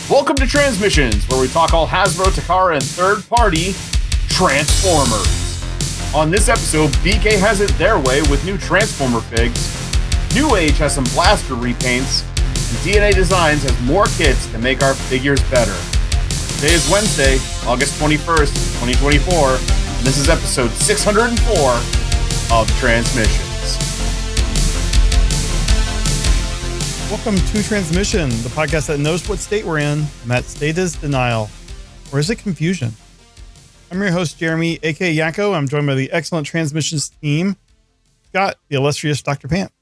Welcome to TransMissions, where we talk all Hasbro, Takara, and third-party Transformers. On this episode, BK has it their way with new Transformer figs, Newage has some blaster repaints, and DNA Designs has more kits to make our figures better. Today is Wednesday, August 21st, 2024, and this is episode 604 of TransMissions. Welcome to Transmission, the podcast that knows what state we're in, and that state is denial. Or is it confusion? I'm your host, Jeremy, aka Yakko. I'm joined by the excellent Transmissions team, Scott, the illustrious Dr. Pants.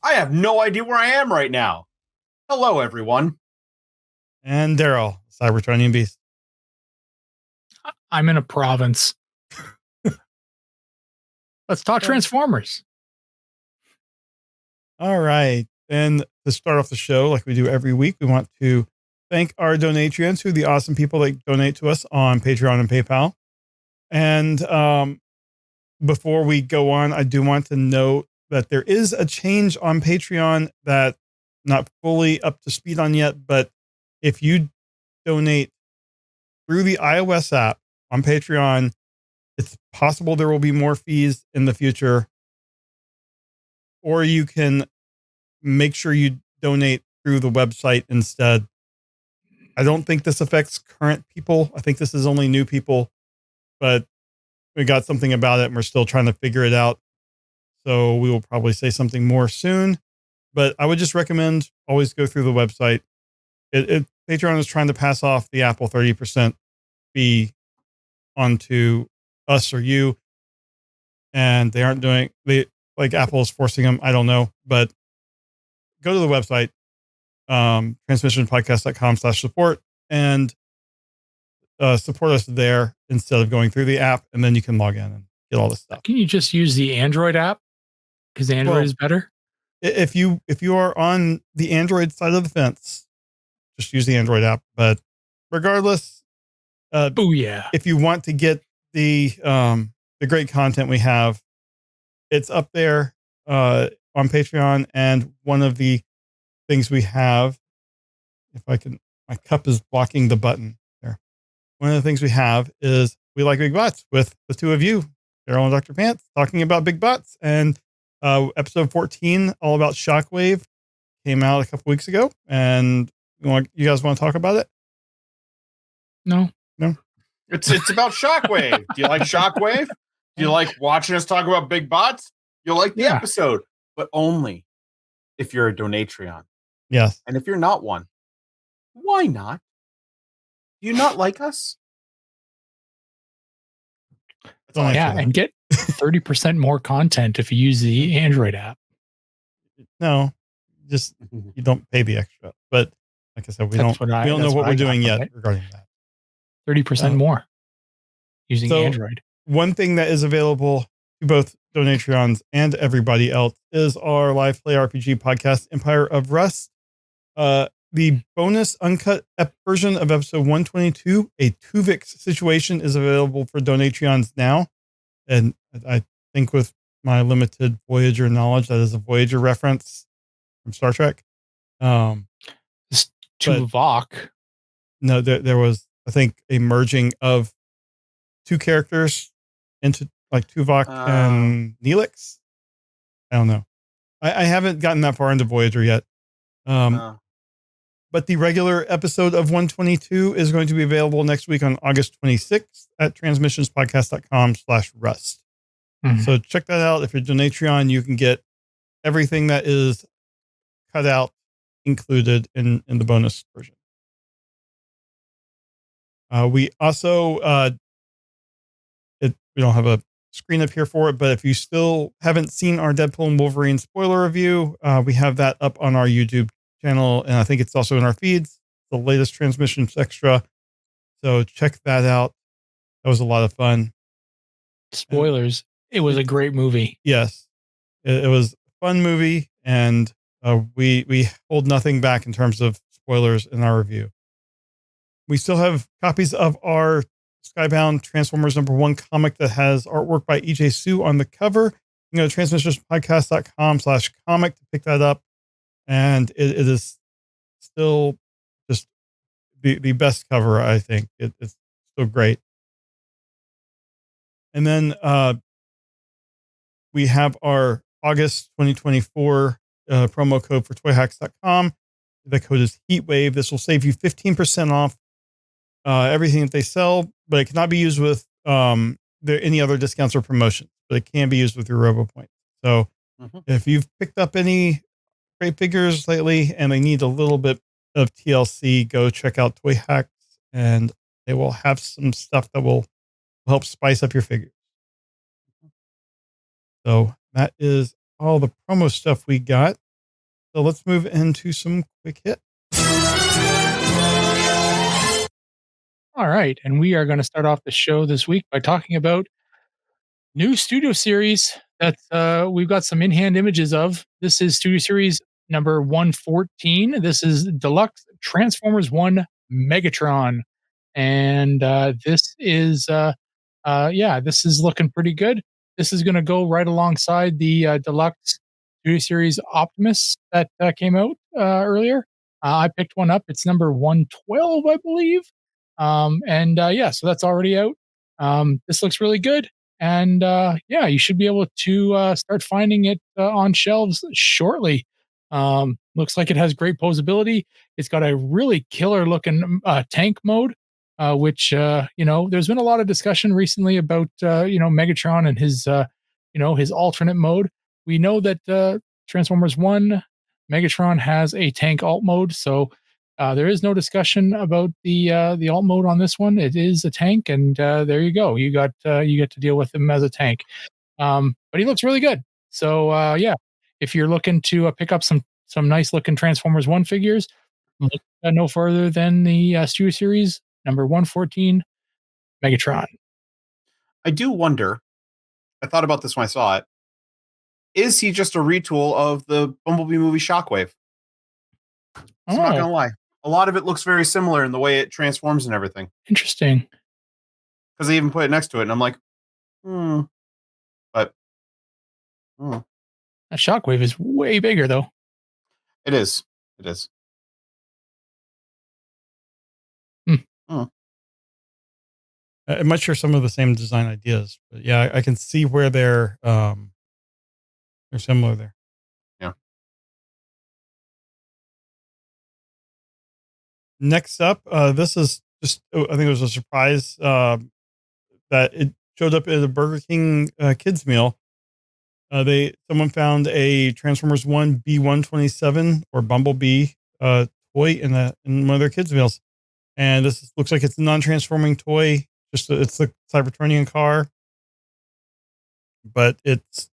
I have no idea where I am right now. Hello, everyone. And Darryl, Cybertronian Beast. I'm in a province. Let's talk Transformers. All right. And to start off the show, like we do every week, we want to thank our donatrians, who are the awesome people that donate to us on Patreon and PayPal. And before we go on, I do want to note that there is a change on Patreon that not fully up to speed on yet, but if you donate through the iOS app on Patreon, it's possible there will be more fees in the future. Or you can make sure you donate through the website instead. I don't think this affects current people. I think this is only new people, but we got something about it and we're still trying to figure it out. So we will probably say something more soon, but I would just recommend always go through the website. Patreon is trying to pass off the Apple 30% fee onto us or you, and they aren't doing like Apple is forcing them. I don't know, but go to the website, transmissionspodcast.com/support, and support us there instead of going through the app. And then you can log in and get all this stuff. Can you just use the Android app? Because Android is better. If you are on the Android side of the fence, just use the Android app. But regardless, if you want to get the great content we have, it's up there on Patreon. And one of the things we have, if I can, my cup is blocking the button there. One of the things we have is We Like Big Butts with the two of you, Darryl and Dr. Pants, talking about big butts. And episode 14, all about Shockwave, came out a couple weeks ago. And you guys want to talk about it? No. It's about Shockwave. Do you like Shockwave? Do you like watching us talk about big bots? You'll like the episode, but only if you're a Donatreon. Yes. And if you're not one, why not? Do you not like us? And get 30% more content if you use the Android app. No, just you don't pay the extra. But like I said, we don't know what we're doing yet regarding that. 30% more using Android. One thing that is available to both Donatreons and everybody else is our live play RPG podcast, Empire of Rust. The bonus uncut version of episode 122, a Tuvix situation, is available for Donatreons now. And I think with my limited Voyager knowledge, that is a Voyager reference from Star Trek. Tuvok. No, there was, I think, a merging of two characters into like Tuvok and Neelix. I don't know. I haven't gotten that far into Voyager yet. But the regular episode of 122 is going to be available next week on August 26th at transmissionspodcast.com/rust. Mm-hmm. So check that out. If you're Donatreon, you can get everything that is cut out included in the bonus version. We also, we don't have a screen up here for it, but if you still haven't seen our Deadpool and Wolverine spoiler review, we have that up on our YouTube channel, and I think it's also in our feeds, the latest Transmissions extra. So check that out. That was a lot of fun. Spoilers. It was a great movie. Yes, it was a fun movie, and we hold nothing back in terms of spoilers in our review. We still have copies of our Skybound Transformers #1 comic that has artwork by EJ Sue on the cover. You can go to transmissionspodcast.com/comic to pick that up. And it is still just the best cover, I think. It's so great. And then we have our August 2024 promo code for toyhacks.com. The code is HEATWAVE. This will save you 15% off everything that they sell, but it cannot be used with any other discounts or promotions, but it can be used with your RoboPoint. So if you've picked up any great figures lately and they need a little bit of TLC, go check out Toy Hacks and they will have some stuff that will help spice up your figures. So that is all the promo stuff we got. So let's move into some quick hit. All right. And we are going to start off the show this week by talking about new studio series that we've got some in-hand images of. This is studio series number 114. This is Deluxe Transformers 1 Megatron. And this is this is looking pretty good. This is going to go right alongside the Deluxe Studio Series Optimus that came out earlier. I picked one up. It's number 112, I believe. So that's already out. This looks really good. And you should be able to start finding it on shelves shortly. Looks like it has great posability. It's got a really killer looking tank mode. Which there's been a lot of discussion recently about Megatron and his alternate mode. We know that Transformers 1 Megatron has a tank alt mode, so there is no discussion about the alt mode on this one. It is a tank, and there you go. You get to deal with him as a tank. But he looks really good. So if you're looking to pick up some nice looking Transformers 1 figures, look no further than the Studio Series number 114, Megatron. I do wonder, I thought about this when I saw it. Is he just a retool of the Bumblebee movie Shockwave? I'm not going to lie. A lot of it looks very similar in the way it transforms and everything. Interesting. Because they even put it next to it, and I'm like, But, that Shockwave is way bigger, though. It is. It is. I'm not sure some of the same design ideas, but yeah, I can see where they're similar there. Yeah. Next up, this is just, I think it was a surprise that it showed up at a Burger King kids meal. Someone found a Transformers 1 B127 or Bumblebee toy in one of their kids meals, and this looks like it's a non-transforming toy. It's the Cybertronian car, but it's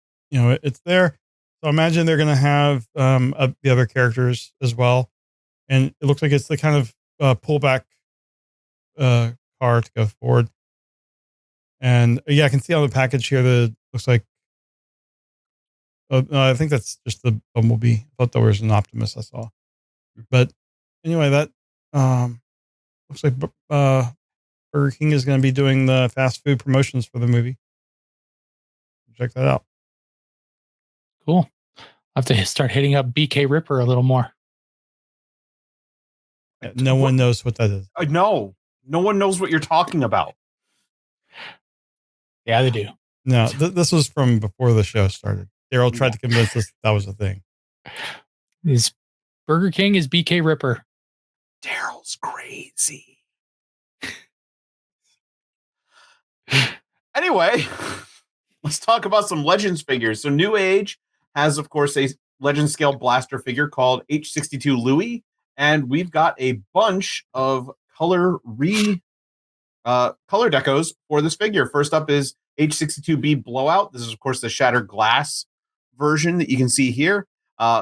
there. So I imagine they're going to have the other characters as well, and it looks like it's the kind of pullback car to go forward. And I can see on the package here that it looks like. I think that's just the Bumblebee. I thought there was an Optimus I saw, but anyway, that looks like Burger King is going to be doing the fast food promotions for the movie. Check that out. Cool. I'll have to start hitting up BK Ripper a little more. No one knows what that is. No one knows what you're talking about. Yeah, they do. No, this was from before the show started. Darryl tried to convince us that was a thing. Burger King is BK Ripper. Darryl's crazy. Anyway, let's talk about some Legends figures. So Newage has, of course, a Legend scale blaster figure called H62 Louie, and we've got a bunch of color decos for this figure. First up is H62B Blowout. This is, of course, the shattered glass version that you can see here.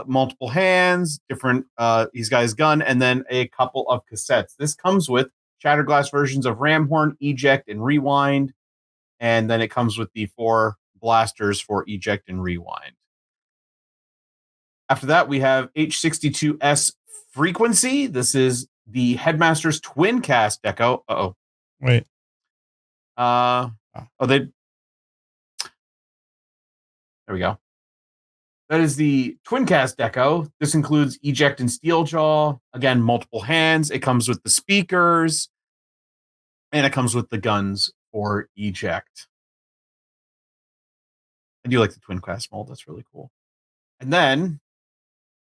Multiple hands, different. He's got his gun, and then a couple of cassettes. This comes with shattered glass versions of Ramhorn, Eject, and Rewind. And then it comes with the 4 blasters for Eject and Rewind. After that, we have H62S Frequency. This is the Headmaster's Twin Cast deco. Uh-oh. Wait. There we go. That is the twin cast deco. This includes eject and steel jaw. Again, multiple hands. It comes with the speakers, and it comes with the guns for eject. I do like the twin cast mold. That's really cool. And then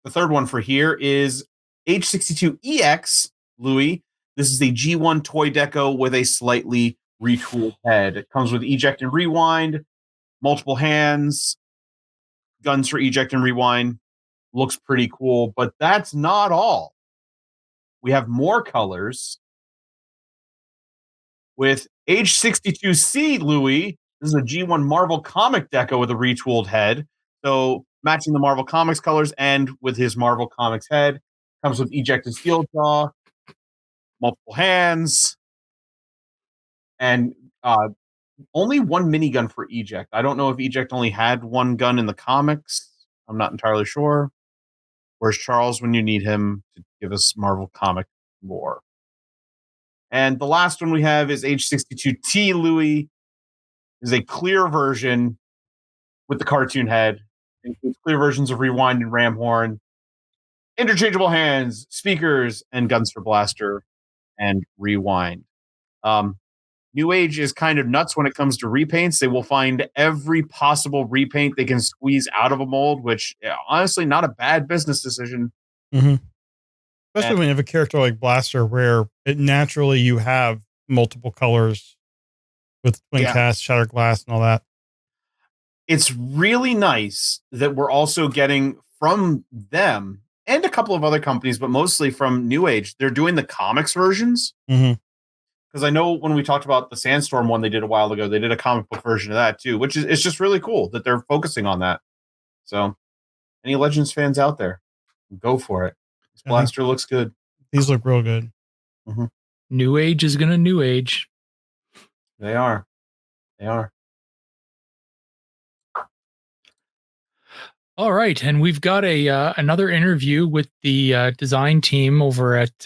the third one for here is H62EX Louie. This is a G1 toy deco with a slightly retooled head. It comes with eject and rewind, multiple hands, guns for eject and rewind. Looks pretty cool, but that's not all. We have more colors with H62C Louie. This is a G1 Marvel comic deco with a retooled head. So matching the Marvel Comics colors and with his Marvel Comics head. Comes with ejected steel jaw, multiple hands, and only one minigun for eject. I don't know if eject only had one gun in the comics. I'm not entirely sure. Where's Charles when you need him to give us Marvel comic lore? And the last one we have is H62T Louie. Is a clear version with the cartoon head. It includes clear versions of Rewind and Ramhorn, interchangeable hands, speakers, and guns for blaster and rewind. Newage is kind of nuts when it comes to repaints. They will find every possible repaint they can squeeze out of a mold, which honestly, not a bad business decision. Mm-hmm. Especially when you have a character like Blaster, where it naturally you have multiple colors with twin cast, shattered glass, and all that. It's really nice that we're also getting from them and a couple of other companies, but mostly from Newage. They're doing the comics versions. Mm-hmm. Because I know when we talked about the Sandstorm one they did a while ago, they did a comic book version of that too, which is it's just really cool that they're focusing on that. So, any Legends fans out there, go for it. This blaster looks good. These look real good. Mm-hmm. Newage is gonna new age. They are. They are. All right, and we've got a another interview with the design team over at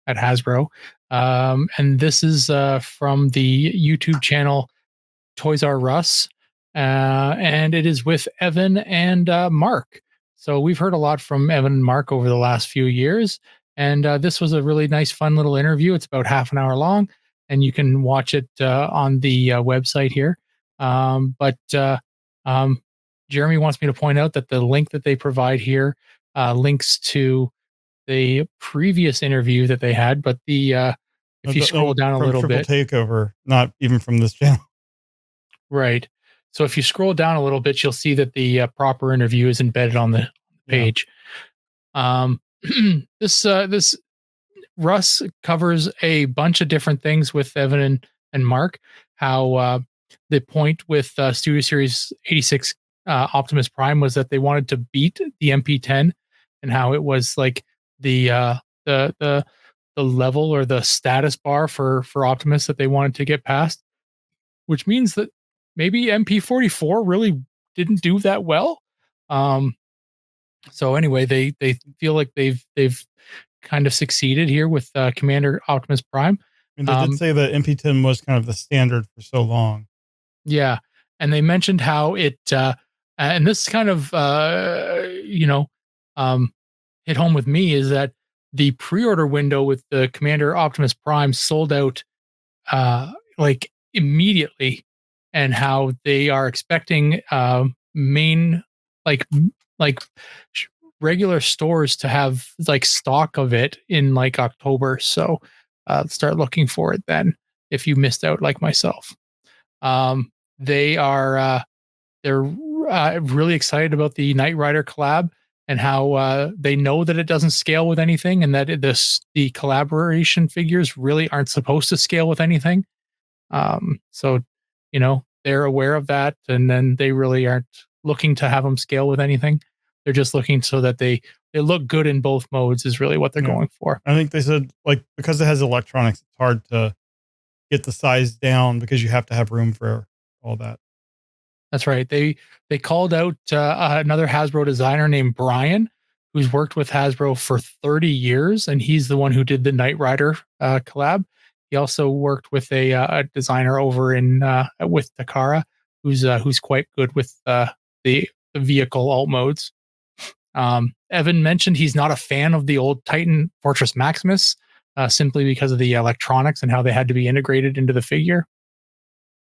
Hasbro. And this is from the YouTube channel Toys R Us, and it is with Evan and Mark. So we've heard a lot from Evan and Mark over the last few years, and this was a really nice, fun little interview. It's about half an hour long, and you can watch it on the website here. But Jeremy wants me to point out that the link that they provide here links to the previous interview that they had, but the if you scroll down a little bit, takeover, not even from this channel, right? So if you scroll down a little bit, you'll see that the proper interview is embedded on the page. This Russ covers a bunch of different things with Evan and Mark. How the point with Studio Series 86 Optimus Prime was that they wanted to beat the MP10, and how it was like the level or the status bar for Optimus that they wanted to get past, which means that maybe MP44 really didn't do that well. So anyway, they feel like they've kind of succeeded here with Commander Optimus Prime. And they did say that MP10 was kind of the standard for so long. Yeah, and they mentioned how it and this kind of hit home with me is that the pre-order window with the Commander Optimus Prime sold out like immediately, and how they are expecting main like regular stores to have like stock of it in like October. So start looking for it then if you missed out like myself. They are they're really excited about the Knight Rider collab, and how they know that it doesn't scale with anything, and that the collaboration figures really aren't supposed to scale with anything. So, they're aware of that, and then they really aren't looking to have them scale with anything. They're just looking so that they look good in both modes is really what they're going for. I think they said, like, because it has electronics, it's hard to get the size down because you have to have room for all that. That's right. They called out another Hasbro designer named Brian, who's worked with Hasbro for 30 years, and he's the one who did the Knight Rider collab. He also worked with a designer over in with Takara, who's quite good with the vehicle alt modes. Evan mentioned he's not a fan of the old Titan Fortress Maximus, simply because of the electronics and how they had to be integrated into the figure.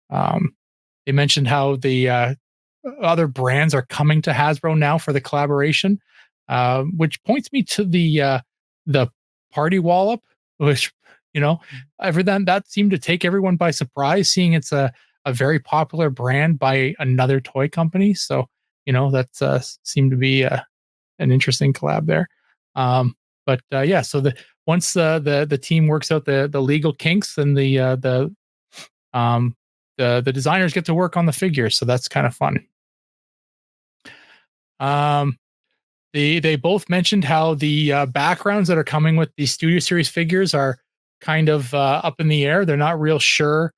They mentioned how the other brands are coming to Hasbro now for the collaboration, which points me to the Party Wallop, which that seemed to take everyone by surprise, seeing it's a very popular brand by another toy company. So that seemed to be an interesting collab there. So once the team works out the legal kinks, then the designers get to work on the figures, so that's kind of fun. They both mentioned how the backgrounds that are coming with the Studio Series figures are kind of up in the air. They're not real sure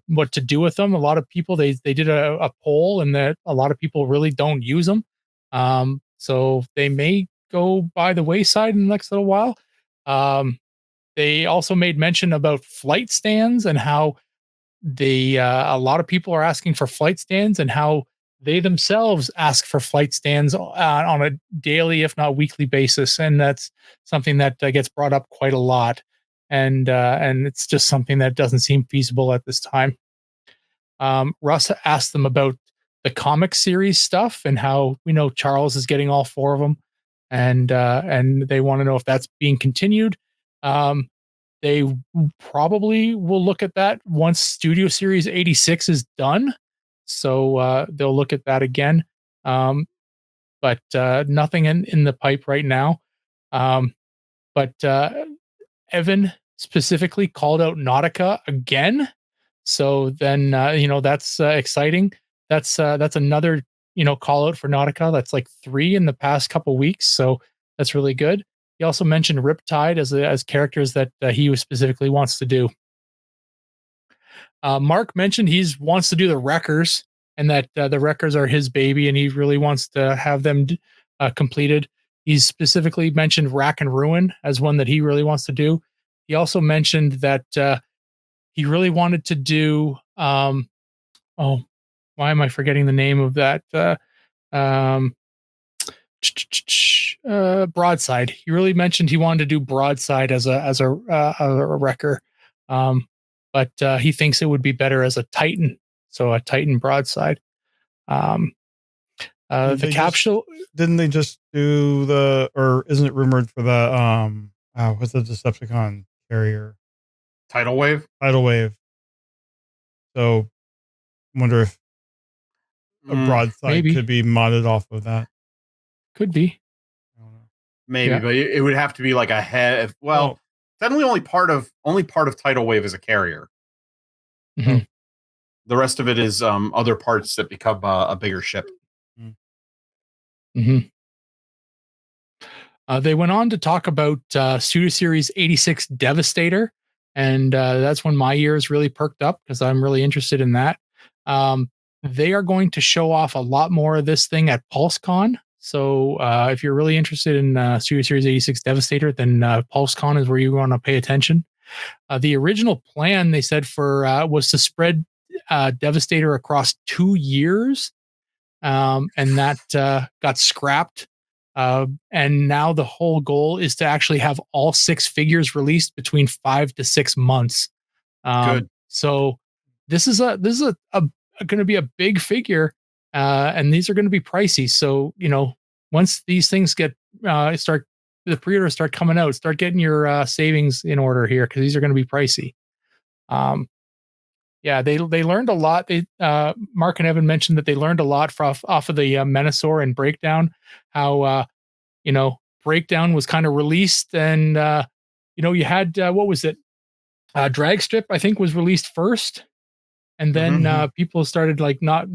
what to do with them. A lot of people they did a poll, and that a lot of people really don't use them. So they may go by the wayside in the next little while. They also made mention about flight stands and how a lot of people are asking for flight stands, and how they themselves ask for flight stands on a daily, if not weekly basis. And that's something that gets brought up quite a lot. And it's just something that doesn't seem feasible at this time. Russ asked them about the comic series stuff and how Charles is getting all 4 of them, and they want to know if that's being continued. They probably will look at that once Studio Series 86 is done. So they'll look at that again. But nothing in the pipe right now. But Evan specifically called out Nautica again. So then, that's exciting. That's another, call out for Nautica. That's like 3 in the past couple weeks. So that's really good. He also mentioned Riptide as characters that he specifically wants to do. Mark mentioned he wants to do the Wreckers, and that the Wreckers are his baby, and he really wants to have them completed. He's specifically mentioned Rack and Ruin as one that he really wants to do. He also mentioned that he really wanted to do. Why am I forgetting the name of that? Broadside. He really mentioned he wanted to do Broadside as a wrecker, but he thinks it would be better as a Titan, so a Titan Broadside. The capsule. Didn't they just do or isn't it rumored for the what's the Decepticon carrier? Tidal Wave. So, I wonder if a Broadside could be modded off of that. Could be. I don't know. Maybe, but it would have to be like a head. Well, suddenly only part of Tidal Wave is a carrier. Mm-hmm. The rest of it is other parts that become a bigger ship. Mm-hmm. They went on to talk about Studio Series 86 Devastator, and that's when my ears really perked up because I'm really interested in that. They are going to show off a lot more of this thing at PulseCon. So if you're really interested in Studio Series 86 Devastator, then PulseCon is where you want to pay attention. The original plan, they said, was to spread Devastator across 2 years, and that got scrapped. And now the whole goal is to actually have all 6 figures released between 5 to 6 months. Good. So this is going to be a big figure, and these are going to be pricey. So once these things get the pre-orders start coming out, start getting your savings in order here, because these are going to be pricey. They learned a lot. Mark and Evan mentioned that they learned a lot off of the Menasor and Breakdown. How Breakdown was kind of released, and you had what was it? Drag Strip, I think, was released first, and then people started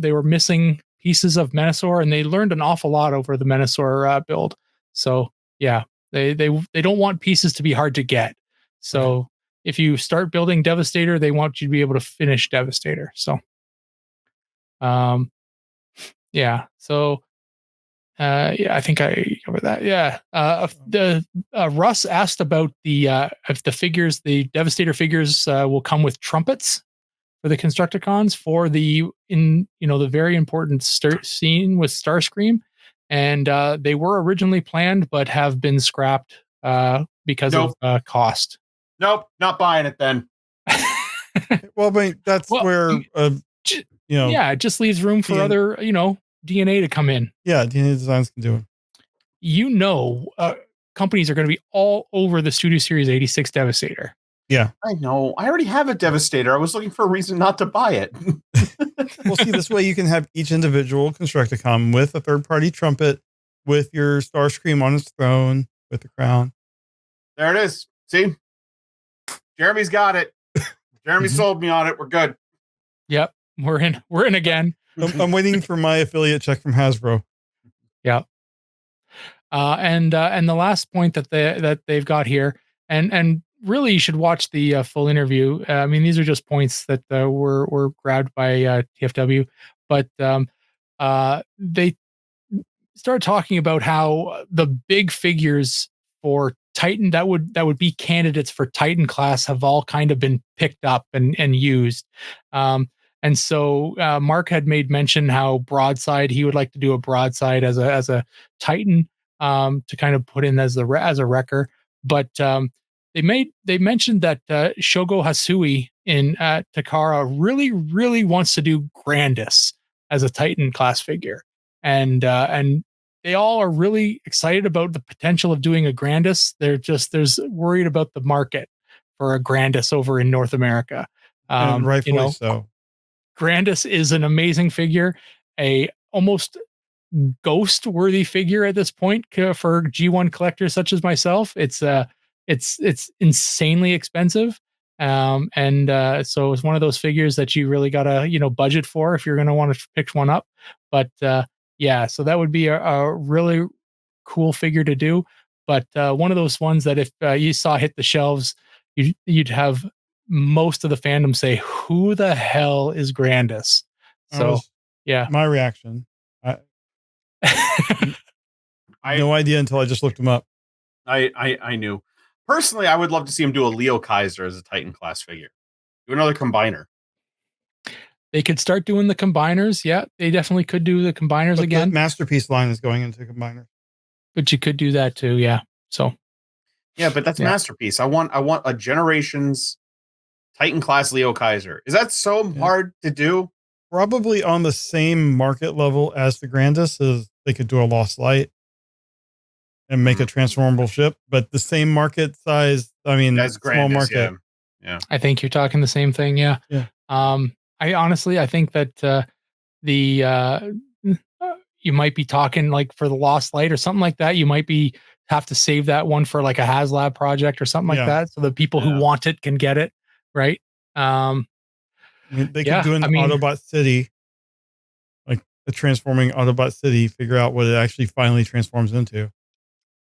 they were missing pieces of Menasor, and they learned an awful lot over the Menasor build. So yeah, they don't want pieces to be hard to get. So if you start building Devastator, they want you to be able to finish Devastator. So I think I covered that. Yeah. Russ asked about if the Devastator figures will come with trumpets. for the Constructicons for the very important scene with Starscream, and they were originally planned but have been scrapped because of cost. Nope, not buying it then. Well, but that's where yeah, it just leaves room for other DNA to come in. Yeah, DNA Designs can do it. Companies are going to be all over the Studio Series 86 Devastator. Yeah, I know. I already have a Devastator. I was looking for a reason not to buy it. Well, see, this way you can have each individual Constructicon with a third-party trumpet, with your Starscream on its throne, with the crown. There it is. See? Jeremy's got it. Jeremy sold me on it. We're good. Yep. We're in again. I'm waiting for my affiliate check from Hasbro. Yeah. And the last point that they've got here, and really you should watch the full interview. I mean, these are just points that were grabbed by TFW, but they start talking about how the big figures for Titan that would be candidates for Titan class have all kind of been picked up and used. And so Mark had made mention how broadside, he would like to do a broadside as a Titan to kind of put in as a wrecker. But they mentioned that Shogo Hasui in Takara really wants to do Grandis as a Titan class figure, and they all are really excited about the potential of doing a Grandis. There's worried about the market for a Grandis over in North America. And rightfully so. Grandis is an amazing figure, a almost ghost-worthy figure at this point for G1 collectors such as myself. It's insanely expensive, so it's one of those figures that you really gotta budget for if you're gonna want to pick one up. But yeah, so that would be a really cool figure to do. But one of those ones that if you saw hit the shelves, you'd have most of the fandom say, "Who the hell is Grandis?" So yeah, my reaction. I no idea until I just looked him up. I knew. Personally, I would love to see him do a Leo Kaiser as a Titan class figure. Do another combiner. They could start doing the combiners. Yeah, they definitely could do the combiners again. The Masterpiece line is going into combiners. But you could do that too, yeah. So yeah, but that's Masterpiece. I want a Generations Titan class Leo Kaiser. Is that so hard to do? Probably on the same market level as the Grandis. Is they could do a Lost Light and make a transformable ship, but the same market size. I mean, that's small market. Yeah. I think you're talking the same thing. Yeah. Yeah. I think that you might be talking like for the Lost Light or something like that. You might have to save that one for like a HasLab project or something like that, so the people who want it can get it, right? They could do an Autobot City, like a transforming Autobot City. Figure out what it actually finally transforms into.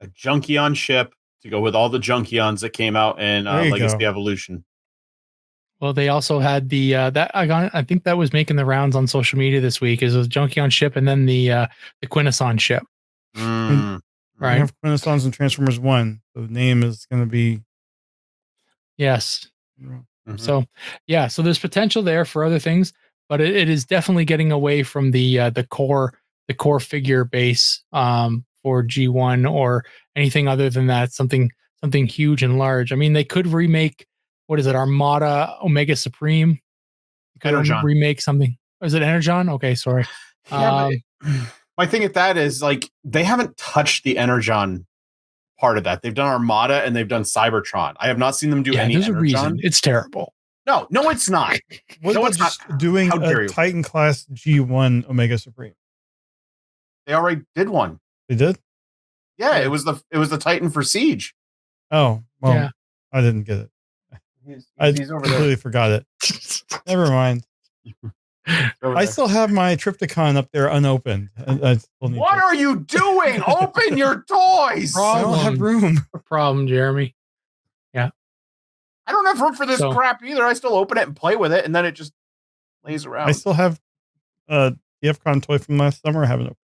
A Junkion ship to go with all the Junkions that came out in Legacy Evolution. Well, they also had the I think that was making the rounds on social media this week. Is a Junkion ship and then the Quintesson ship. Right. We have Quintessons and Transformers 1. The name is going to be. Yes. Mm-hmm. So yeah, so there's potential there for other things, but it is definitely getting away from the core figure base for G1 or anything other than that. Something huge and large. I mean, they could remake. What is it? Armada Omega Supreme. Energon. Remake something. Is it Energon? Okay, sorry. Yeah, my thing at that is like they haven't touched the Energon part of that. They've done Armada and they've done Cybertron. I have not seen them do any. There's Energon. A reason. It's terrible. No, it's not. No, it's not. Doing a Titan class G1 Omega Supreme. They already did one. They did? Yeah, it was the Titan for Siege. Oh, well, I didn't get it. I completely forgot it. Never mind. I still have my Triptychon up there unopened. What are you doing? Open your toys. I don't have room. Problem, Jeremy. Yeah. I don't have room for this crap either. I still open it and play with it, and then it just lays around. I still have the FCon toy from last summer. I haven't opened.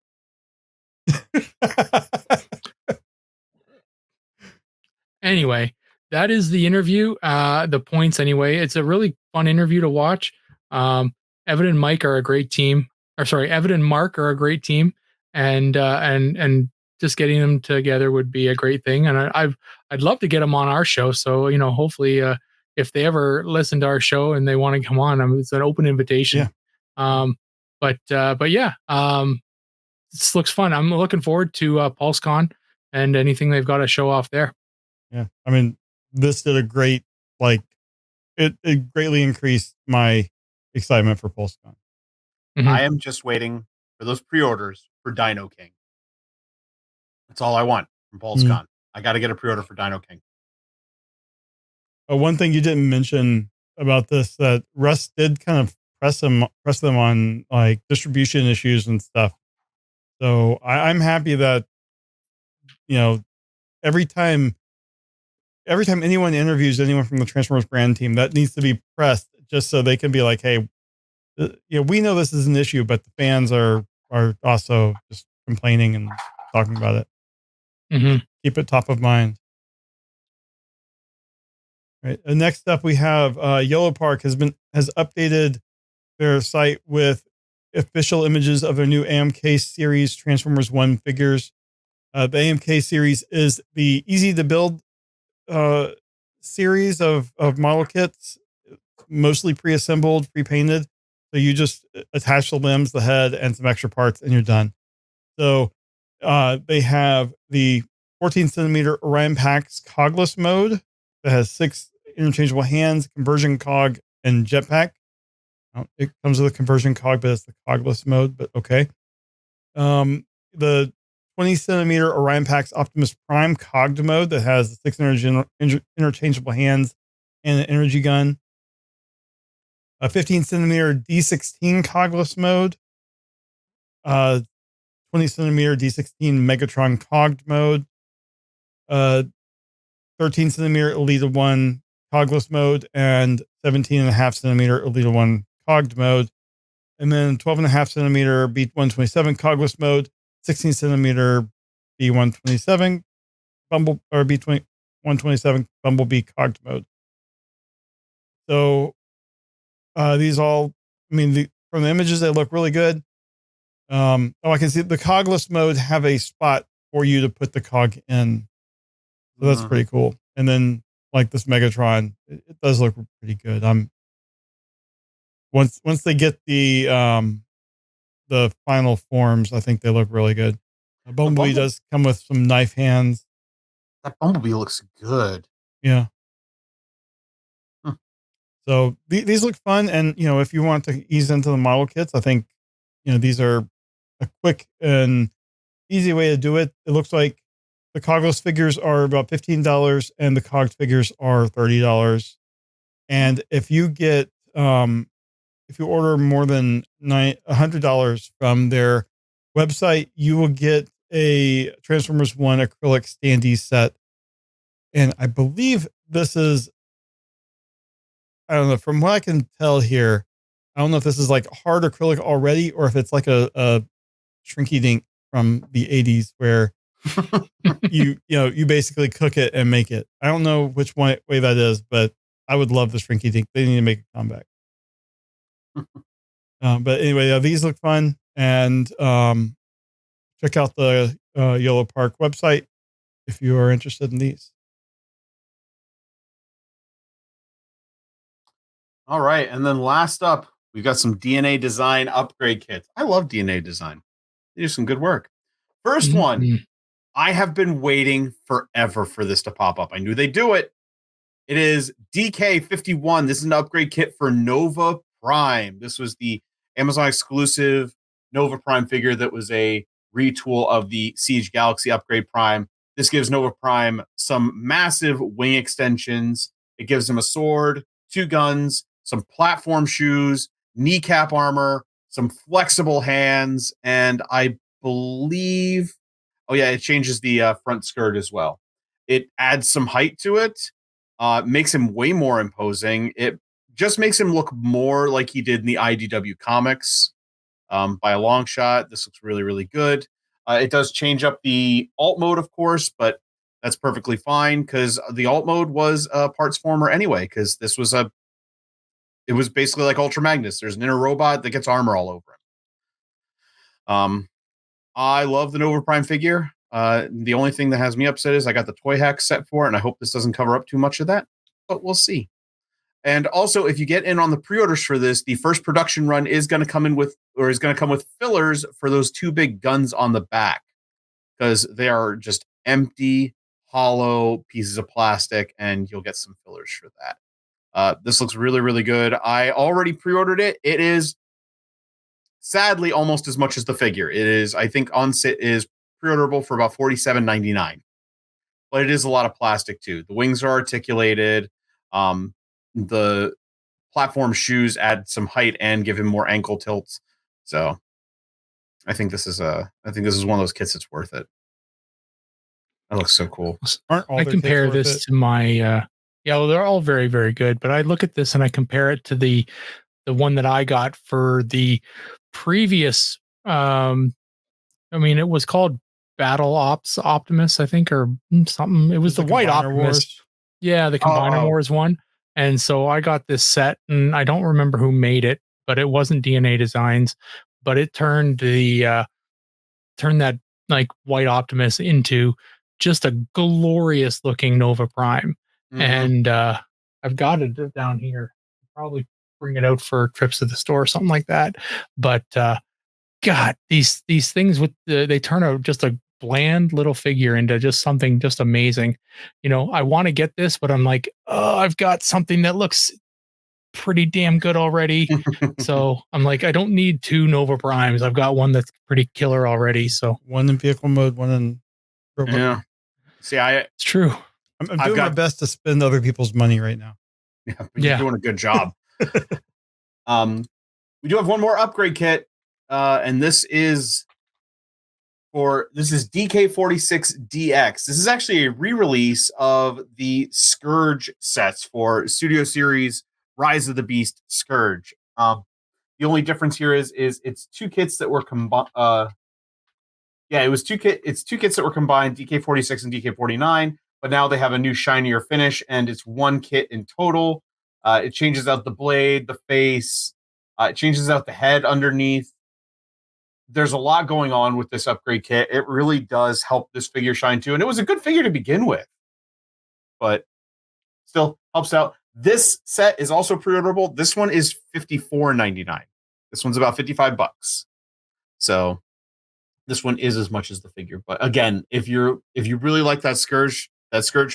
Anyway, that is the interview. The points anyway. It's a really fun interview to watch. Evan and Mike are a great team. Or sorry, Evan and Mark are a great team, and just getting them together would be a great thing. And I'd love to get them on our show. So hopefully, if they ever listen to our show and they want to come on, it's an open invitation. Yeah. But yeah, this looks fun. I'm looking forward to PulseCon and anything they've got to show off there. Yeah. I mean, this did a great, it greatly increased my excitement for PulseCon. Mhm. I am just waiting for those pre-orders for Dino King. That's all I want from PulseCon. I got to get a pre-order for Dino King. One thing you didn't mention about this, that Russ did kind of press them on like distribution issues and stuff. So I'm happy that, every time anyone interviews anyone from the Transformers brand team, that needs to be pressed just so they can be like, hey, we know this is an issue, but the fans are also just complaining and talking about it. Mm-hmm. Keep it top of mind. Right. Next up, we have Yellow Park has updated their site with official images of their new AMK series Transformers One figures. The AMK series is the easy to build series of model kits, mostly pre-assembled, pre-painted. So you just attach the limbs, the head, and some extra parts, and you're done. So they have the 14 centimeter Orion Pax cogless mode that has 6 interchangeable hands, conversion cog, and jetpack. It comes with a conversion cog, but it's the cogless mode, but okay. The 20 centimeter Orion Pax Optimus Prime cogged mode that has 6 interchangeable hands and an energy gun. A 15 centimeter D16 cogless mode. 20 centimeter D16 Megatron cogged mode. 13 centimeter Elita 1 cogless mode and 17.5 centimeter Elita 1 cogged mode. And then 12.5 centimeter B127 cogless mode, 16 centimeter B127 B127 Bumblebee cogged mode. So these all, from the images, they look really good. I can see the cogless mode have a spot for you to put the cog in. So that's pretty cool. And then like this Megatron, it does look pretty good. Once they get the final forms, I think they look really good. Bumblebee does come with some knife hands. That Bumblebee looks good. Yeah. So these look fun. And, if you want to ease into the model kits, I think, these are a quick and easy way to do it. It looks like the cogless figures are about $15 and the cogged figures are $30. And if you get, if you order more than $100 from their website, you will get a Transformers One acrylic standee set. And I believe this is, I don't know, from what I can tell here, I don't know if this is like hard acrylic already or if it's like a shrinky dink from the 80s where you basically cook it and make it. I don't know which way that is, but I would love the shrinky dink. They need to make a comeback. But anyway, these look fun, and check out the Yellow Park website if you are interested in these. All right. And then last up, we've got some DNA design upgrade kits. I love DNA design. They do some good work. First one, I have been waiting forever for this to pop up. I knew they'd do it. It is DK51. This is an upgrade kit for Nova Prime. This was the Amazon exclusive Nova Prime figure that was a retool of the Siege Galaxy upgrade Prime. This gives Nova Prime some massive wing extensions. It gives him a sword, 2 guns, some platform shoes, kneecap armor, some flexible hands, and I believe, it changes the front skirt as well. It adds some height to it. Makes him way more imposing. It just makes him look more like he did in the IDW comics by a long shot. This looks really, really good. It does change up the alt mode, of course, but that's perfectly fine because the alt mode was a parts former anyway, because this was a it was basically like Ultra Magnus. There's an inner robot that gets armor all over him. I love the Nova Prime figure. The only thing that has me upset is I got the toy hack set for it, and I hope this doesn't cover up too much of that, but we'll see. And also, if you get in on the pre-orders for this, the first production run is going to come with fillers for those two big guns on the back, because they are just empty, hollow pieces of plastic, and you'll get some fillers for that. This looks really, really good. I already pre-ordered it. It is sadly almost as much as the figure. It is, I think, is pre-orderable for about $47.99. But it is a lot of plastic too. The wings are articulated. The platform shoes add some height and give him more ankle tilts. So I think this is one of those kits that's worth it. That looks so cool. I compare this to my they're all very, very good, but I look at this and I compare it to the one that I got for the previous it was called Battle Ops Optimus, I think, or something. It was the White Optimus. Wars. Yeah, the Combiner Wars one. And so I got this set, and I don't remember who made it, but it wasn't DNA Designs, but it turned that like White Optimus into just a glorious looking Nova Prime. Mm-hmm. And I've got it down here. Probably bring it out for trips to the store or something like that. But God, these things they turn out just a bland little figure into just something just amazing. I want to get this, but I'm like, oh, I've got something that looks pretty damn good already. So I'm like, I don't need two Nova Primes. I've got one that's pretty killer already. So one in vehicle mode, one in robot. Yeah. See, it's true. I'm doing my best to spend other people's money right now. Yeah, but you're doing a good job. We do have one more upgrade kit, and this is DK46DX. This is actually a re-release of the Scourge sets for Studio Series Rise of the Beast Scourge. The only difference here is it's two kits that were combined. It's two kits that were combined, DK46 and DK49, but now they have a new shinier finish, and it's one kit in total. It changes out the blade, the face, it changes out the head underneath. There's a lot going on with this upgrade kit. It really does help this figure shine too. And it was a good figure to begin with, but still helps out. This set is also pre-orderable. This one is $54.99. This one's about $55. So this one is as much as the figure. But again, if you really like that Scourge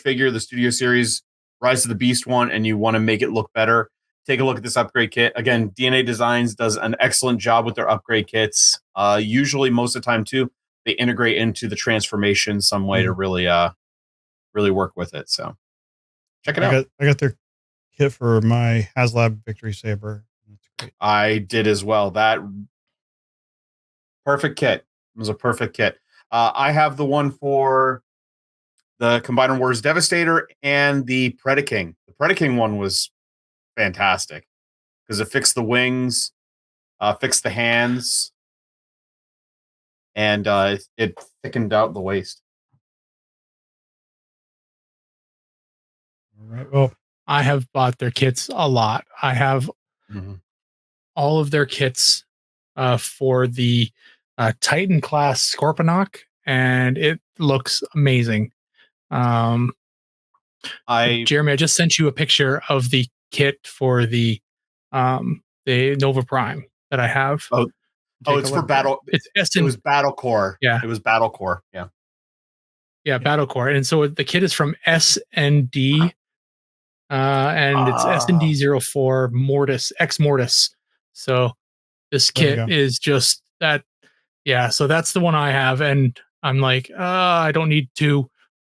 figure, the Studio Series Rise of the Beast one, and you want to make it look better, take a look at this upgrade kit. Again, DNA Designs does an excellent job with their upgrade kits. Usually, most of the time, too, they integrate into the transformation some way to really work with it. So check it out. I got their kit for my HasLab Victory Saber. That's great. I did as well. That perfect kit. It was a perfect kit. I have the one for the Combiner Wars Devastator and the Predaking. The Predaking one was fantastic because it fixed the wings, fixed the hands, and it thickened out the waist. All right. Well, I have bought their kits a lot. I have all of their kits for the Titan class Scorponok, and it looks amazing. Jeremy, I just sent you a picture of the kit for the Nova Prime that I have. It's for battle. It was Battle Core. Yeah, it was Battle Core. Yeah, Battle Core. And so the kit is from SND, and it's SND04 Mortis X Mortis. So this kit is just that. Yeah, so that's the one I have, and I'm like, I don't need two.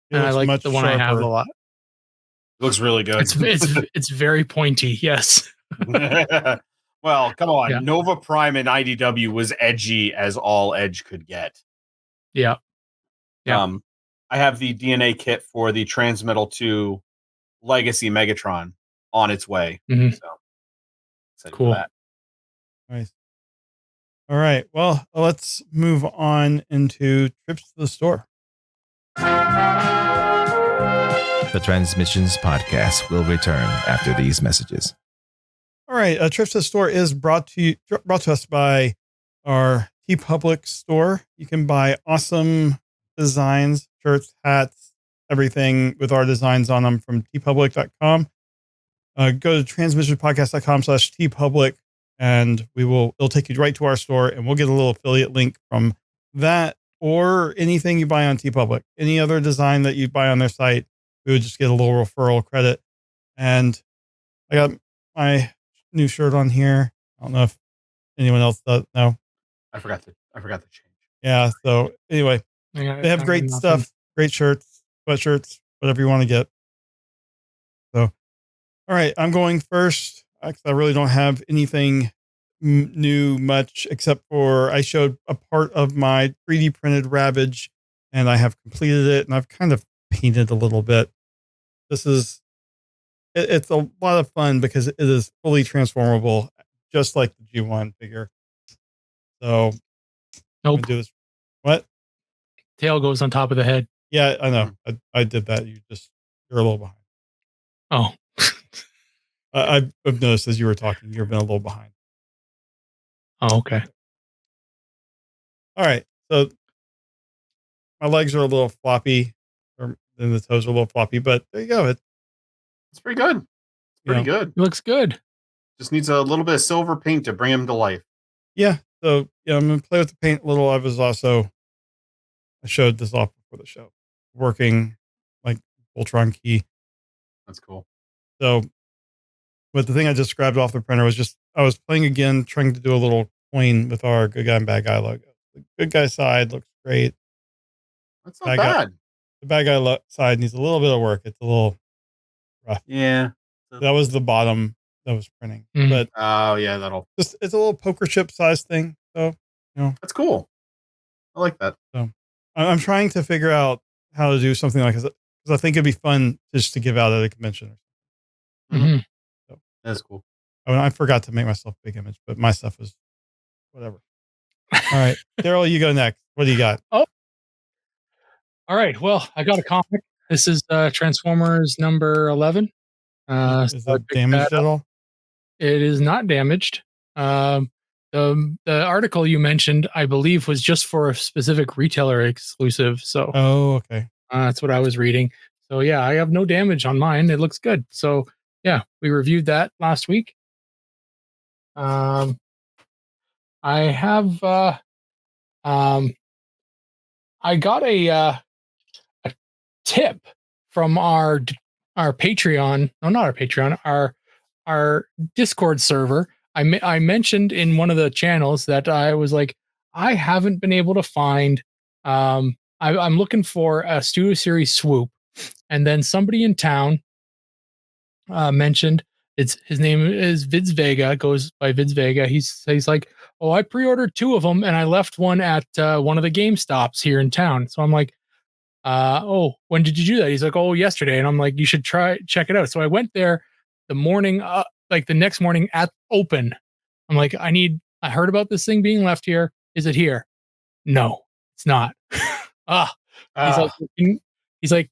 And I like the one I have a lot. It looks really good. It's very pointy. Yes. Well, come on. Yeah. Nova Prime in IDW was edgy as all edge could get. Yeah. Yeah. I have the DNA kit for the Transmetal 2 Legacy Megatron on its way. Mm-hmm. So cool. Nice. All right. Well, let's move on into trips to the store. The Transmissions podcast will return after these messages. All right. Trips to the Store is brought to us by our TeePublic store. You can buy awesome designs, shirts, hats, everything with our designs on them from teepublic.com. Go to transmissionspodcast.com/teepublic and it'll take you right to our store, and we'll get a little affiliate link from that or anything you buy on TeePublic. Any other design that you buy on their site, we would just get a little referral credit. And I got my new shirt on here. I don't know if anyone else does. No, I forgot to change. yeah. So anyway, they have great stuff, great shirts, sweatshirts, whatever you want to get. So, all right, I'm going first. I really don't have anything new much except for I showed a part of my 3D printed Ravage, and I have completed it, and I've kind of painted a little bit. It's a lot of fun because it is fully transformable, just like the G1 figure. So, nope. Do this. What? Tail goes on top of the head. Yeah, I know. I did that. You're a little behind. Oh. I've noticed as you were talking, you've been a little behind. Oh, okay. All right. So my legs are a little floppy, and the toes are a little floppy, but there you go. It's pretty good. It's pretty good. It looks good. Just needs a little bit of silver paint to bring him to life. Yeah. So I'm gonna play with the paint a little. I showed this off before the show, working like Voltron key. That's cool. So, but the thing I just grabbed off the printer was I was playing again, trying to do a little coin with our good guy and bad guy logo. The good guy side looks great. That's not bad. The bad guy side needs a little bit of work. It's a little rough. Yeah. That was the bottom that was printing. Mm-hmm. But it's a little poker chip size thing. So, that's cool. I like that. So I'm trying to figure out how to do something like this because I think it'd be fun just to give out at a convention. Mm-hmm. So, that's cool. I forgot to make myself a big image, but my stuff is whatever. All right. Darryl, you go next. What do you got? Oh. All right. Well, I got a comic. This is Transformers number 11. Is it damaged at all? It is not damaged. The article you mentioned, I believe, was just for a specific retailer exclusive. So, okay. That's what I was reading. So, yeah, I have no damage on mine. It looks good. So, yeah, we reviewed that last week. I have. I got a tip from our Patreon. No, not our Patreon. Our Discord server. I mentioned in one of the channels that I was like, I haven't been able to find. I'm looking for a Studio Series swoop, and then somebody in town mentioned his name is Vids Vega. Goes by Vids Vega. He's like, oh, I pre-ordered 2 of them, and I left one at one of the GameStops here in town. So I'm like, oh, when did you do that? He's like, oh, yesterday. And I'm like, you should check it out. So I went there the morning, the next morning at open. I'm like, I heard about this thing being left here. Is it here? No, it's not. He's like,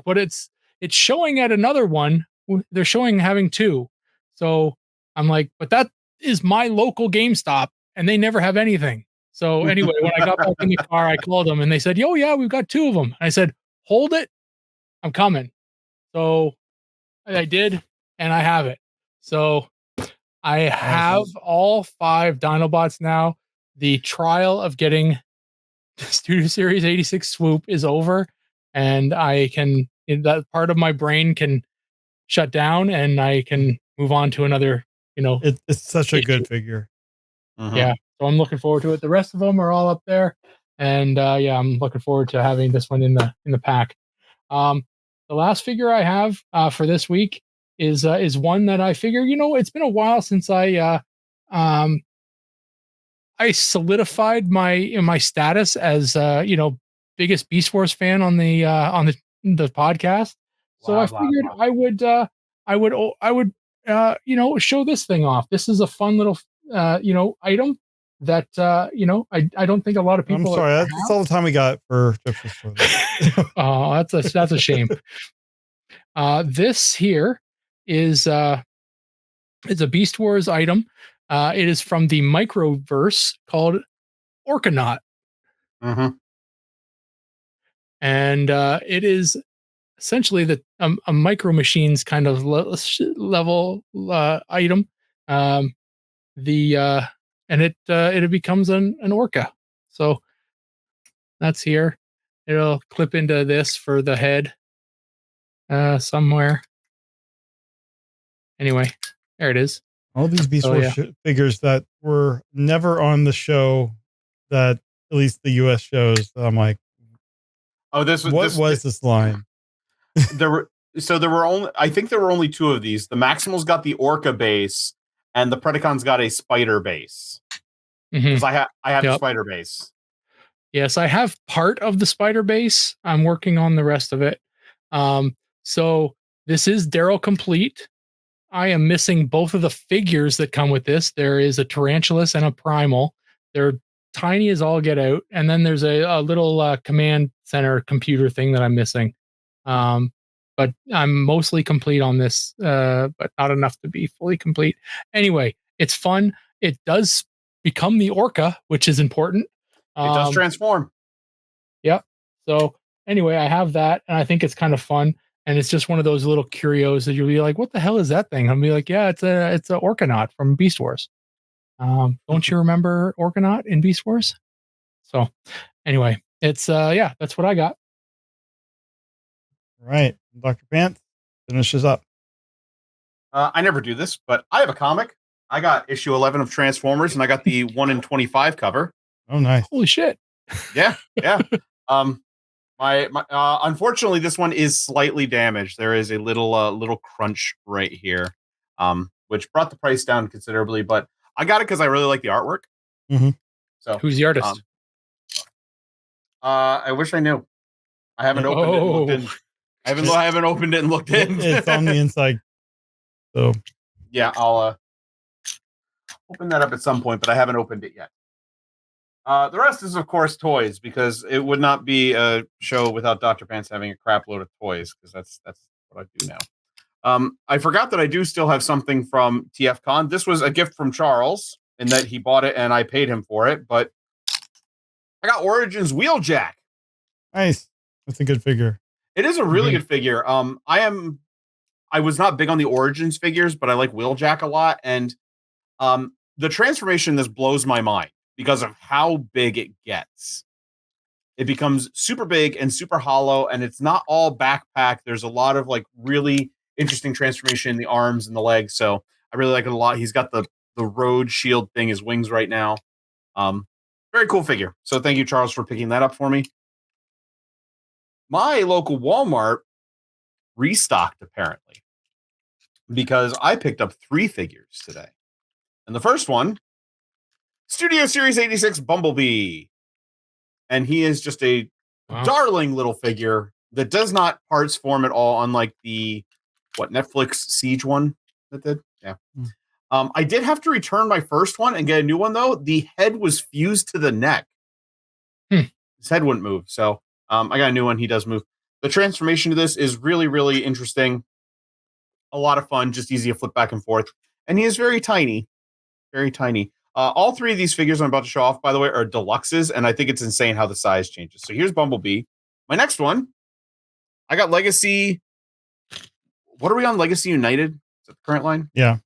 what it's showing at another one. They're showing having 2. So I'm like, but that is my local GameStop and they never have anything. So anyway, when I got back in the car, I called them and they said, "Oh yeah, we've got 2 of them." And I said, "Hold it, I'm coming." So I did, and I have it. So I have all 5 Dinobots now. The trial of getting the Studio Series 86 swoop is over, and that part of my brain can shut down, and I can move on to another. It's such a good figure. Yeah. So I'm looking forward to it. The rest of them are all up there, and I'm looking forward to having this one in the pack. The last figure I have for this week is one that I figure it's been a while since I solidified my status as biggest Beast Wars fan on the podcast. So I figured I would show this thing off. This is a fun little item that I don't think a lot of people. I'm sorry, that's all the time we got for Trips. Oh, that's a shame. This here is It's a Beast Wars item. It is from the Microverse called Orkanaut. Mm-hmm. And it is essentially a Micro Machines kind of level item. And it becomes an orca. So that's here. It'll clip into this for the head somewhere. Anyway, there it is. All these Beast Wars figures that were never on the show, that at least the US shows, I'm like, what was this line? There were only two of these. The Maximal's got the Orca base, and the Predacon's got a spider base. Because I have the spider base. Yes, I have part of the spider base. I'm working on the rest of it. So this is Darryl complete. I am missing both of the figures that come with this. There is a Tarantulas and a Primal. They're tiny as all get out. And then there's a little command center computer thing that I'm missing. But I'm mostly complete on this, but not enough to be fully complete. Anyway, it's fun. It does become the orca, which is important. It does transform. Yep. So anyway, I have that, and I think it's kind of fun. And it's just one of those little curios that you'll be like, "What the hell is that thing?" I'll be like, "Yeah, it's a Orkanaut from Beast Wars." Don't you remember Orkanaut in Beast Wars? So anyway, it's that's what I got. Right. Dr. Pants finishes up. I never do this, but I have a comic. I got issue 11 of Transformers, and I got the 1 in 25 cover. Oh, nice. Holy shit. Yeah. My unfortunately, this one is slightly damaged. There is a little crunch right here, which brought the price down considerably. But I got it because I really like the artwork. Mm-hmm. So, who's the artist? I wish I knew. I haven't opened it and looked in. I haven't opened it and looked in. It's on the inside. So yeah, I'll open that up at some point, but I haven't opened it yet. The rest is, of course, toys, because it would not be a show without Dr. Pants having a crap load of toys, because that's what I do now. I forgot that I do still have something from TFCon. This was a gift from Charles, in that he bought it and I paid him for it, but I got Origins Wheeljack. Nice. That's a good figure. It is a really good figure. I was not big on the Origins figures, but I like Wheeljack a lot, and the transformation in this blows my mind because of how big it gets. It becomes super big and super hollow, and it's not all backpack. There's a lot of like really interesting transformation in the arms and the legs, so I really like it a lot. He's got the road shield thing, his wings right now. Very cool figure. So thank you, Charles, for picking that up for me. My local Walmart restocked, apparently, because I picked up 3 figures today. And the first one, Studio Series 86 Bumblebee. And he is just a darling little figure that does not parts form at all, unlike the Netflix Siege one that did. Yeah. I did have to return my first one and get a new one, though. The head was fused to the neck. His head wouldn't move. So I got a new one. He does move. The transformation to this is really, really interesting. A lot of fun, just easy to flip back and forth. And he is very tiny. Very tiny. All 3 of these figures I'm about to show off, by the way, are deluxes, and I think it's insane how the size changes. So here's Bumblebee. My next one, I got Legacy. What are we on? Legacy United? Is that the current line? Yeah.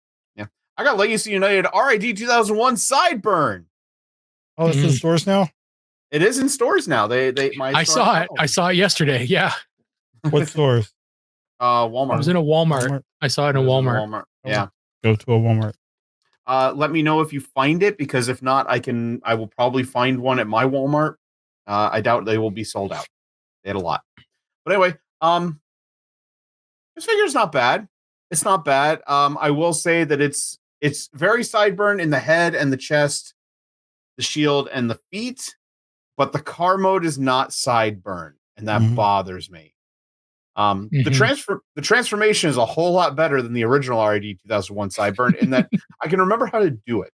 I got Legacy United RID 2001 Sideburn. Oh, it's in stores now? It is in stores now. I saw it. I saw it yesterday. Yeah. What stores? Walmart. I was in a Walmart. I saw it in a Walmart. Yeah. Go to a Walmart. Let me know if you find it, because if not, I will probably find one at my Walmart. I doubt they will be sold out. They had a lot. But anyway, this figure's not bad. It's not bad. I will say that it's very Sideburn in the head and the chest, the shield and the feet, but the car mode is not Sideburn, and that bothers me. The transformation is a whole lot better than the original RID 2001 Sideburn, in that I can remember how to do it.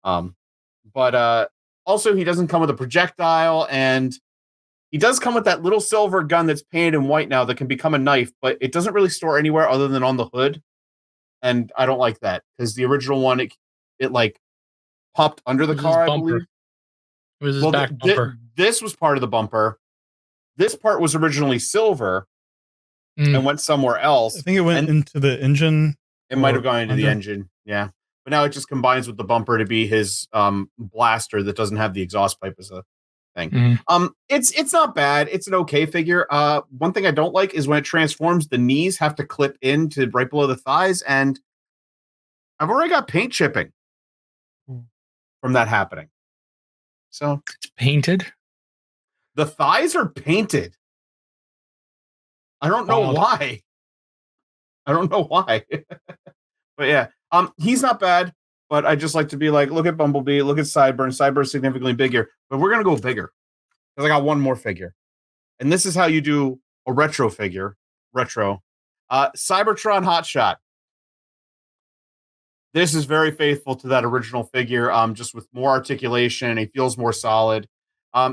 But also he doesn't come with a projectile, and he does come with that little silver gun that's painted in white now that can become a knife, but it doesn't really store anywhere other than on the hood. and I don't like that because the original one it like popped under the It was his car, I bumper. believe. It was his Well, back bumper. this was part of the bumper. This part was originally silver and went somewhere else. I think it went into the engine. It might have gone into the engine, yeah. But now it just combines with the bumper to be his blaster that doesn't have the exhaust pipe as a thing. It's not bad. It's an okay figure. One thing I don't like is when it transforms, the knees have to clip into right below the thighs, and I've already got paint chipping from that happening. So it's painted. The thighs are painted. I don't know why. But yeah, he's not bad. But I just like to be like, look at Bumblebee, look at Sideburn. Sideburn's significantly bigger, but we're gonna go bigger because I got one more figure, and this is how you do a retro figure. Cybertron Hotshot. This is very faithful to that original figure, just with more articulation. He feels more solid.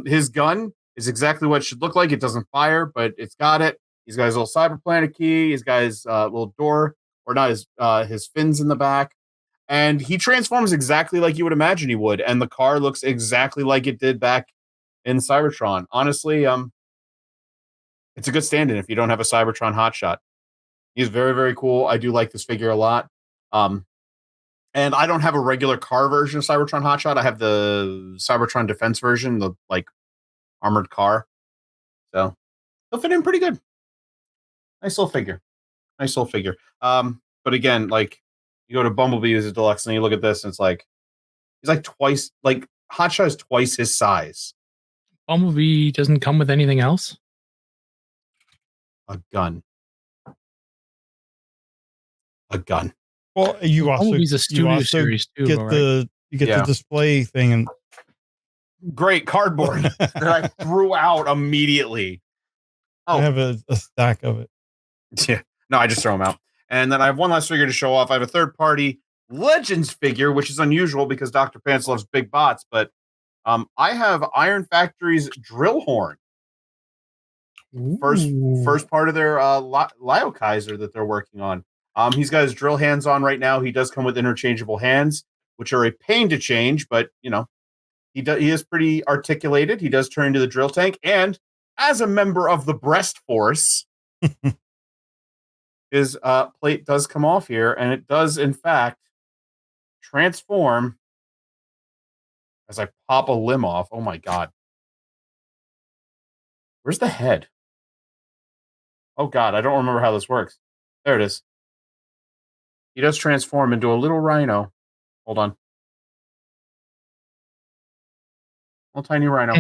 His gun is exactly what it should look like. It doesn't fire, but it's got it. He's got his little cyber planet key. He's got his little door, or not his fins in the back. And he transforms exactly like you would imagine he would. And the car looks exactly like it did back in Cybertron. Honestly, it's a good stand-in if you don't have a Cybertron Hotshot. He's very, very cool. I do like this figure a lot. And I don't have a regular car version of Cybertron Hotshot. I have the Cybertron Defense version, the like armored car. So he'll fit in pretty good. Nice little figure. But again, like you go to Bumblebee as a deluxe and you look at this and it's like he's like twice, like Hotshot is twice his size. Bumblebee doesn't come with anything else? A gun. Well, you also Bumblebee's a studio series too, get right? the display thing and great cardboard that I threw out immediately. I have a stack of it. Yeah, no, I just throw them out. And then I have one last figure to show off. I have a third-party Legends figure, which is unusual because Dr. Pants loves big bots. But I have Iron Factory's drill horn. First part of their Lio Kaiser that they're working on. He's got his drill hands on right now. He does come with interchangeable hands, which are a pain to change, but he is pretty articulated. He does turn into the drill tank, and as a member of the Breast Force, his plate does come off here, and it does in fact transform as I pop a limb off. Oh my god. Where's the head? Oh god, I don't remember how this works. There it is. He does transform into a little rhino. Hold on. Little tiny rhino.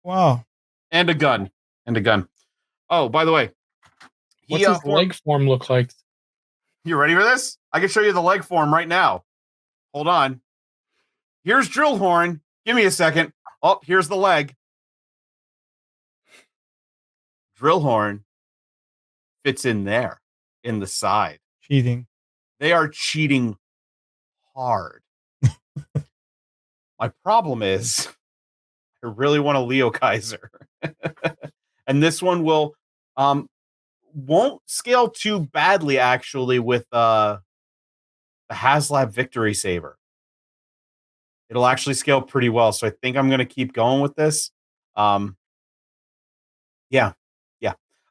Wow. And a gun. Oh, by the way. What's his leg form look like? You ready for this? I can show you the leg form right now. Hold on. Here's Drillhorn. Give me a second. Oh, here's the leg. Drillhorn fits in there, in the side. Cheating. They are cheating hard. My problem is I really want a Leo Kaiser. And this one won't scale too badly actually with the HasLab Victory Saber. It'll actually scale pretty well, so I think I'm going to keep going with this. Yeah.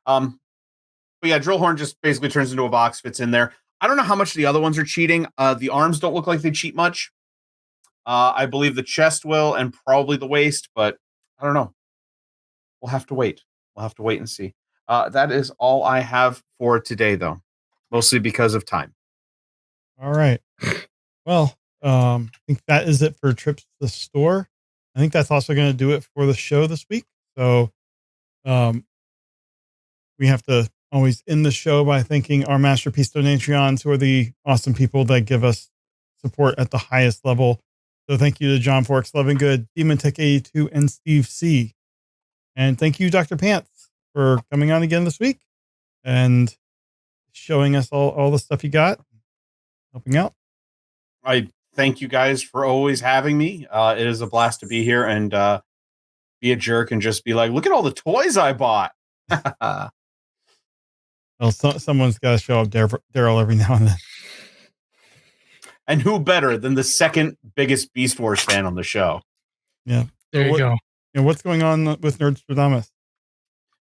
But yeah, Drillhorn just basically turns into a box, fits in there. I don't know how much the other ones are cheating. The arms don't look like they cheat much. I believe the chest will, and probably the waist, but I don't know. We'll have to wait. And see. That is all I have for today, though, mostly because of time. All right. Well, I think that is it for trips to the store. I think that's also going to do it for the show this week. So, we have to always end the show by thanking our Masterpiece Donatrions, who are the awesome people that give us support at the highest level. So thank you to John Forks, Loving Good, Demon Tech 82, and Steve C. And thank you, Dr. Pants, for coming on again this week and showing us all the stuff you got, helping out. I thank you guys for always having me. It is a blast to be here and be a jerk and just be like, look at all the toys I bought. Well, someone's got to show up Darryl every now and then. And who better than the second biggest Beast Wars fan on the show? Yeah. There you go. And what's going on with Nerdstradamus?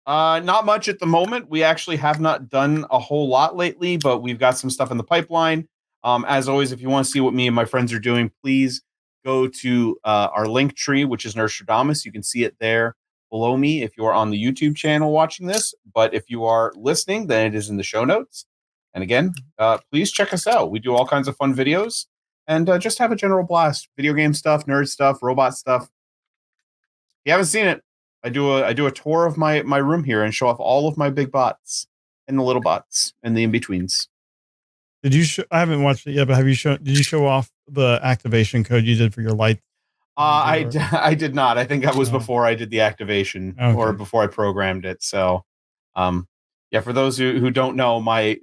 Not much at the moment. We actually have not done a whole lot lately, but we've got some stuff in the pipeline. As always, if you want to see what me and my friends are doing, please go to our link tree, which is Nerdstradamus. You can see it there below me if you're on the YouTube channel watching this. But if you are listening, then it is in the show notes. And again, please check us out. We do all kinds of fun videos and just have a general blast. Video game stuff, nerd stuff, robot stuff. If you haven't seen it, I do a tour of my room here and show off all of my big bots and the little bots and the in-betweens. Did you I haven't watched it yet, but did you show off the activation code you did for your lights? I did not. I think that was before I did the activation or before I programmed it. So, yeah, for those who don't know, my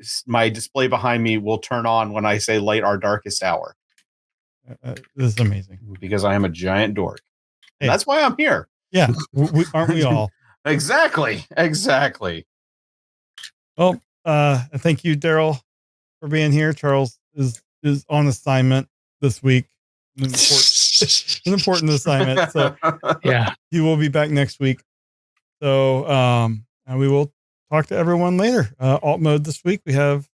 display behind me will turn on when I say light our darkest hour. This is amazing. Because I am a giant dork. Hey. That's why I'm here. Yeah, aren't we all? Exactly. Well, thank you, Darryl, for being here. Charles is on assignment this week. An important assignment. So yeah, he will be back next week. So and we will talk to everyone later. Alt mode this week we have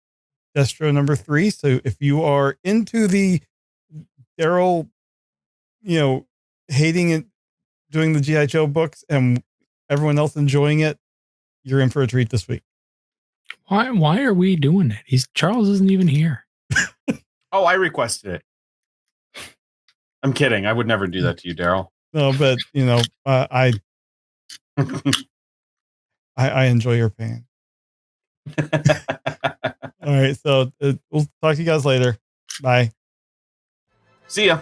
Destro number 3. So if you are into the Darryl, hating it, doing the G.I. Joe books, and everyone else enjoying it, you're in for a treat this week. Why are we doing it? Charles isn't even here. Oh, I requested it. I'm kidding. I would never do that to you, Darryl. No, but I enjoy your pain. All right, so we'll talk to you guys later. Bye. See ya.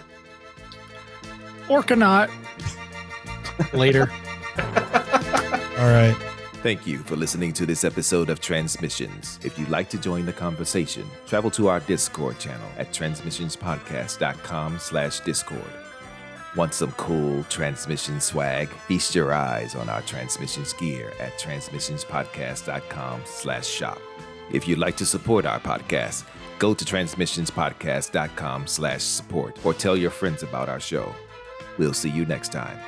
Orca later. All right. Thank you for listening to this episode of Transmissions. If you'd like to join the conversation, travel to our Discord channel at transmissionspodcast.com/Discord. Want some cool Transmission swag? Feast your eyes on our Transmissions gear at transmissionspodcast.com/shop. If you'd like to support our podcast, go to transmissionspodcast.com/support or tell your friends about our show. We'll see you next time.